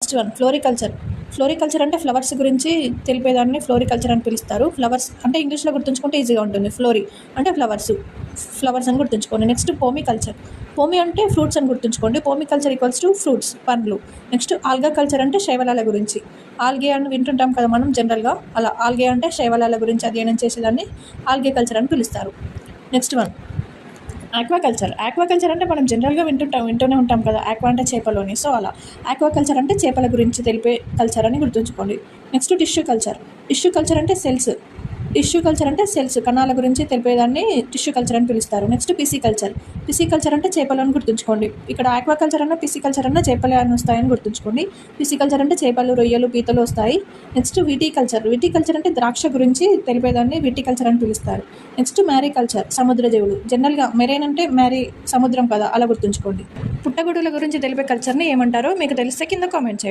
Next one floriculture. Floriculture అంటే flowers గురించి తెలిపేదాన్ని floriculture అని పిలుస్తారు. ఫ్లవర్స్ అంటే ఇంగ్లీష్లో గుర్తుంచుకుంటే ఈజీగా ఉంటుంది. ఫ్లోరీ అంటే ఫ్లవర్స్ అని గుర్తుంచుకోండి. Next పోమీ culture. పోమి అంటే ఫ్రూట్స్ అని గుర్తుంచుకోండి. పోమీ కల్చర్ ఈక్వల్స్ టు ఫ్రూట్స్, పండ్లు. నెక్స్ట్ ఆల్గా కల్చర్ అంటే శైవలాల గురించి. ఆల్గే అని వింటుంటాం కదా మనం జనరల్గా, అలా ఆల్గే అంటే శైవలాల గురించి అధ్యయనం చేసేదాన్ని ఆల్గే కల్చర్ అని పిలుస్తారు. Next one aquaculture. ఆక్వాకల్చర్ అంటే మనం జనరల్గా వింటూనే ఉంటాం కదా, ఆక్వా అంటే చేపలోని. సో అలా ఆక్వాకల్చర్ అంటే చేపల గురించి తెలిపే కల్చర్ అని గుర్తుంచుకోండి. Next tissue culture. Tissue culture అంటే సెల్స్ కణాల గురించి తెలిపేదాన్ని టిష్యూ కల్చర్ అని పిలుస్తారు. Next pisciculture. పిసికల్చర్ అంటే చేపలను గుర్తుంచుకోండి. ఇక్కడ ఆక్వాకల్చర్ అన్న పిసికల్చర్ అన్న చేపలే అని వస్తాయని గుర్తుంచుకోండి. పిసికల్చర్ అంటే చేపలు, రొయ్యలు, పీతలు వస్తాయి. నెక్స్ట్ విటికల్చర్ అంటే ద్రాక్ష గురించి తెలిపేదాన్ని విటికల్చర్ అని పిలుస్తారు. నెక్స్ట్ మ్యారీకల్చర్, సముద్ర జీవులు. జనరల్గా మెరైన్ అంటే సముద్రం కదా, అలా గుర్తుంచుకోండి. పుట్టగొడుగుల గురించి తెలిపే కల్చర్ని ఏమంటారో మీకు తెలిస్తే కింద కామెంట్ చేయండి.